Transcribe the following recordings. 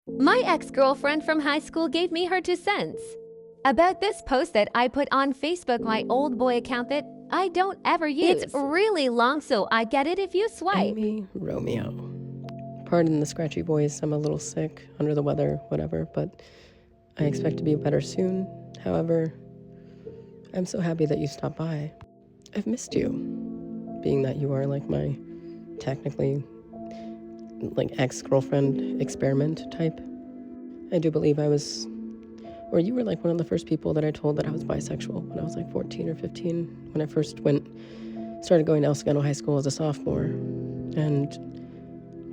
My ex-girlfriend from high school gave me her 2 cents about this post that I put on Facebook, my old boy account that I don't ever use. It's really long, so I get it if you swipe. Amy Romeo. Pardon the scratchy voice, I'm a little sick, under the weather, whatever, but I expect to be better soon. However, I'm so happy that you stopped by. I've missed you, being that you are like my technically ex-girlfriend experiment type. I do believe you were like one of the first people that I told that I was bisexual when I was like 14 or 15, when I first started going to El Segundo High School as a sophomore. And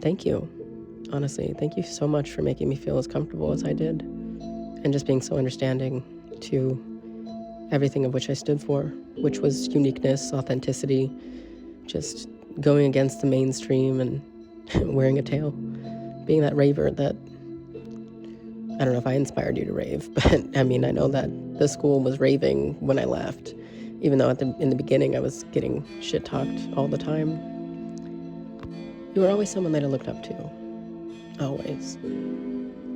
thank you, honestly. Thank you so much for making me feel as comfortable as I did and just being so understanding to everything of which I stood for, which was uniqueness, authenticity, just going against the mainstream and wearing a tail, being that raver that, I don't know if I inspired you to rave, but I mean, I know that the school was raving when I left, even though in the beginning I was getting shit talked all the time. You were always someone that I looked up to. Always.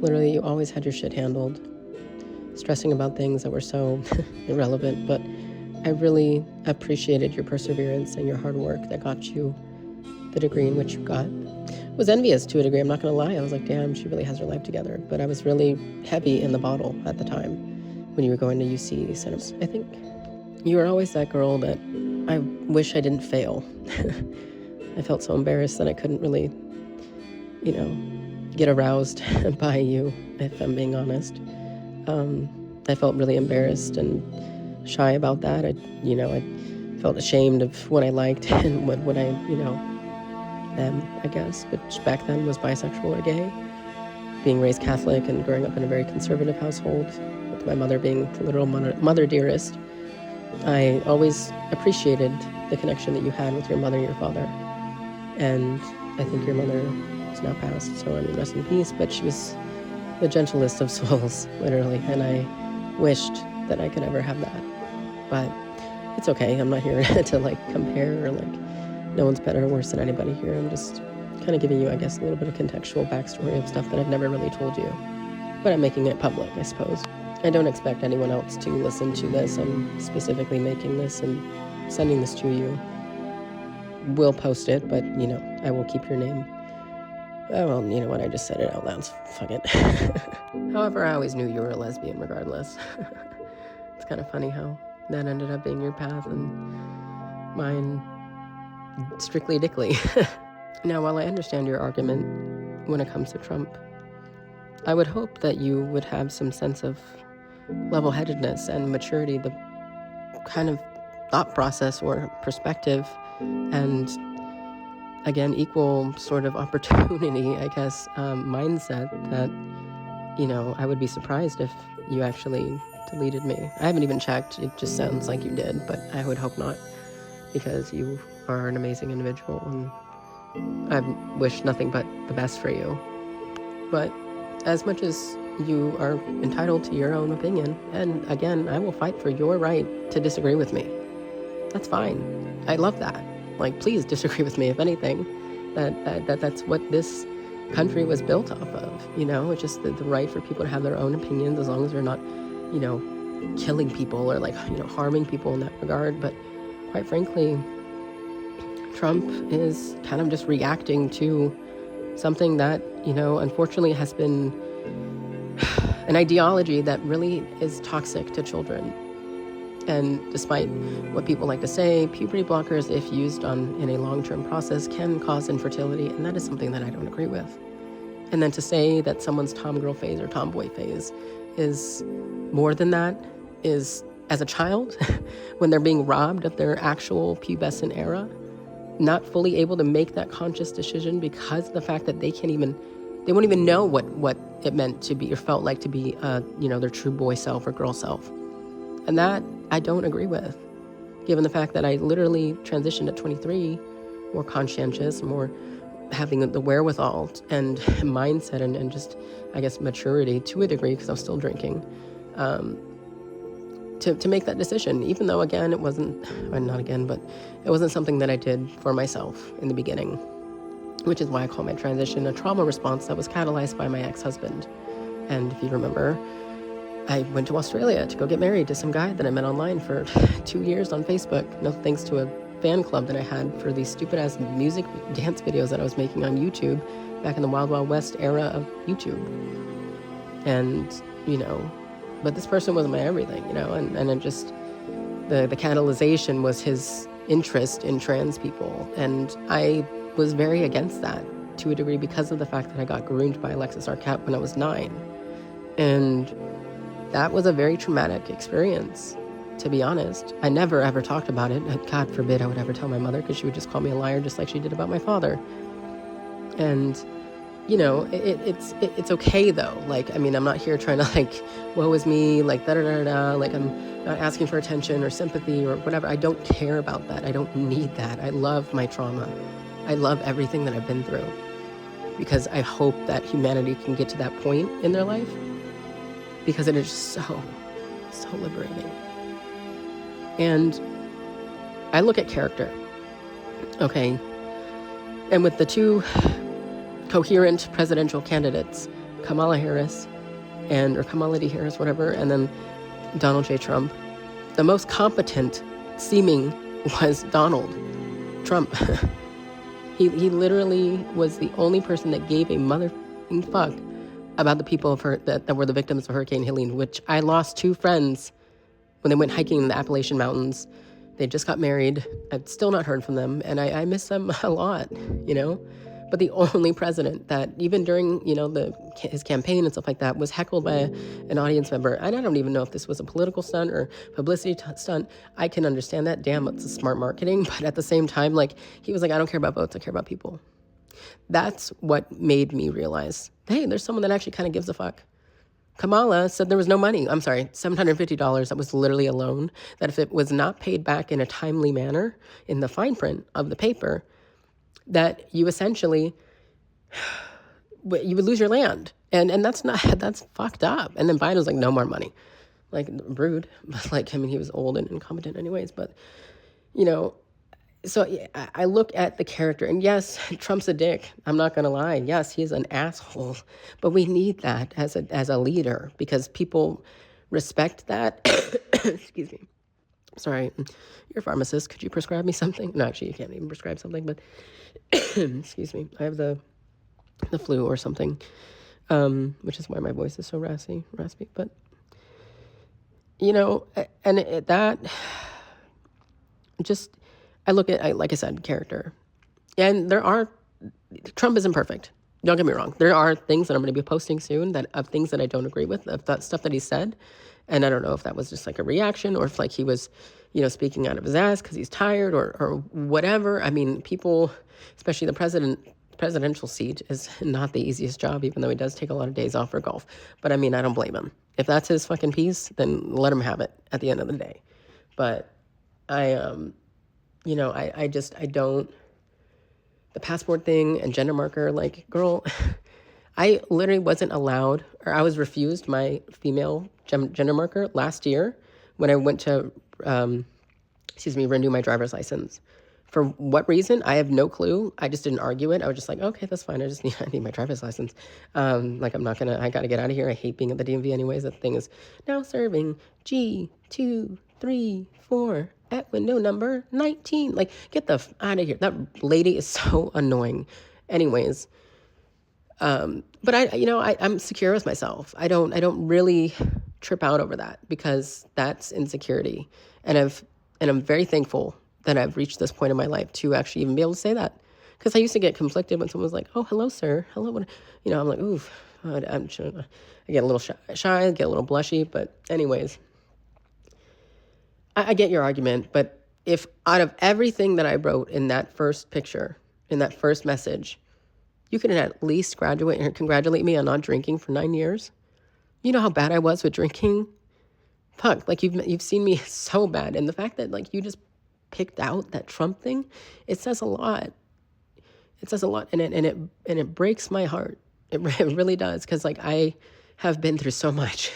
Literally, you always had your shit handled, stressing about things that were so irrelevant, but I really appreciated your perseverance and your hard work that got you the degree in which you got. Was envious to a degree, I'm not gonna lie. I was like, damn, she really has her life together. But I was really heavy in the bottle at the time when you were going to UC Center. I think you were always that girl that I wish I didn't fail. I felt so embarrassed that I couldn't really, get aroused by you, if I'm being honest. I felt really embarrassed and shy about that. I felt ashamed of what I liked and what I, them, I guess, which back then was bisexual or gay. Being raised Catholic and growing up in a very conservative household, with my mother being the literal mother dearest, I always appreciated the connection that you had with your mother and your father. And I think your mother is now passed, so I mean, rest in peace, but she was the gentlest of souls, literally, and I wished that I could ever have that. But it's okay, I'm not here to compare or no one's better or worse than anybody here. I'm just kind of giving you, I guess, a little bit of contextual backstory of stuff that I've never really told you. But I'm making it public, I suppose. I don't expect anyone else to listen to this. I'm specifically making this and sending this to you. We'll post it, but, I will keep your name. Oh, well, you know what? I just said it out loud, so fuck it. However, I always knew you were a lesbian regardless. It's kind of funny how that ended up being your path and mine strictly dickly. Now, while I understand your argument when it comes to Trump, I would hope that you would have some sense of level-headedness and maturity, the kind of thought process or perspective and, again, equal sort of opportunity, I guess, mindset that, I would be surprised if you actually deleted me. I haven't even checked. It just sounds like you did, but I would hope not, because you are an amazing individual and I wish nothing but the best for you. But as much as you are entitled to your own opinion, and again, I will fight for your right to disagree with me. That's fine. I love that. Please disagree with me, if anything. That's what this country was built off of, It's just the right for people to have their own opinions, as long as they're not, killing people or harming people in that regard. But quite frankly, Trump is kind of just reacting to something that, unfortunately has been an ideology that really is toxic to children. And despite what people like to say, puberty blockers, if used in a long-term process, can cause infertility, and that is something that I don't agree with. And then to say that someone's tomgirl phase or tomboy phase is more than that is, as a child, when they're being robbed of their actual pubescent era, not fully able to make that conscious decision because of the fact that they won't even know what it meant to be or felt like to be, their true boy self or girl self. And that I don't agree with, given the fact that I literally transitioned at 23, more conscientious, more having the wherewithal and mindset and just, I guess, maturity to a degree, because I was still drinking, to make that decision, even though, again, it wasn't something that I did for myself in the beginning. which is why I call my transition a trauma response that was catalyzed by my ex-husband. And if you remember, I went to Australia to go get married to some guy that I met online for 2 years on Facebook, no thanks to a fan club that I had for these stupid-ass music dance videos that I was making on YouTube back in the Wild Wild West era of YouTube. And, but this person was my everything, and it just, the catalyzation was his interest in trans people. And I was very against that to a degree because of the fact that I got groomed by Alexis Arquette when I was 9. And that was a very traumatic experience, to be honest. I never ever talked about it. God forbid I would ever tell my mother, because she would just call me a liar just like she did about my father. And, it's okay though. I'm not here trying to woe is me, da-da-da-da, I'm not asking for attention or sympathy or whatever. I don't care about that. I don't need that. I love my trauma. I love everything that I've been through, because I hope that humanity can get to that point in their life, because it is so liberating. And I look at character, okay? And with the two coherent presidential candidates, Kamala Harris, or Kamala D. Harris, whatever, and then Donald J. Trump, the most competent seeming was Donald Trump. He literally was the only person that gave a motherfucking fuck about the people that were the victims of Hurricane Helene, which I lost 2 friends when they went hiking in the Appalachian Mountains. They just got married. I've still not heard from them, and I miss them a lot, But the only president that, even during, his campaign and stuff like that, was heckled by an audience member. And I don't even know if this was a political stunt or publicity stunt. I can understand that. Damn, it's a smart marketing. But at the same time, he was like, I don't care about votes. I care about people. That's what made me realize, hey, there's someone that actually kind of gives a fuck. Kamala said there was no money. I'm sorry, $750. That was literally a loan. That if it was not paid back in a timely manner in the fine print of the paper, that you essentially, you would lose your land. And that's fucked up. And then Biden was like, no more money. Rude. But he was old and incompetent anyways. But, so I look at the character, and yes, Trump's a dick. I'm not going to lie. Yes, he's an asshole. But we need that as a leader, because people respect that. Excuse me. Sorry, you're a pharmacist. Could you prescribe me something? No, actually, you can't even prescribe something, but excuse me. I have the flu or something, which is why my voice is so raspy. But, that just, I look at, like I said, character. And Trump isn't perfect. Don't get me wrong. There are things that I'm going to be posting soon of things that I don't agree with, of that stuff that he said. And I don't know if that was just a reaction, or if he was, speaking out of his ass because he's tired or whatever. I mean, people, especially the presidential seat is not the easiest job, even though he does take a lot of days off for golf. But I mean, I don't blame him. If that's his fucking piece, then let him have it at the end of the day. But I don't, the passport thing and gender marker, girl, I literally wasn't allowed, or I was refused my female gender marker last year when I went to, renew my driver's license. For what reason? I have no clue. I just didn't argue it. I was just like, okay, that's fine. I need my driver's license. I got to get out of here. I hate being at the DMV anyways. That thing is now serving G234 at window number 19. Get the out of here. That lady is so annoying. Anyways, but I'm secure with myself. I don't really trip out over that, because that's insecurity. And I'm very thankful that I've reached this point in my life to actually even be able to say that. Because I used to get conflicted when someone was like, oh, hello, sir. Hello. I'm like, oof. I get a little shy, I get a little blushy. But anyways, I get your argument. But if out of everything that I wrote in that first picture, in that first message, you can at least graduate and congratulate me on not drinking for 9 years. You know how bad I was with drinking? Fuck, you've seen me so bad. And the fact that you just picked out that Trump thing, it says a lot. It says a lot, and it breaks my heart. It really does, because I have been through so much.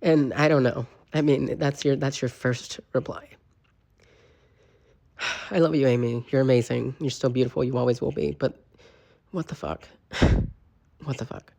And I don't know. I mean, that's your first reply. I love you, Amy. You're amazing. You're still beautiful. You always will be. But What the fuck? What the fuck?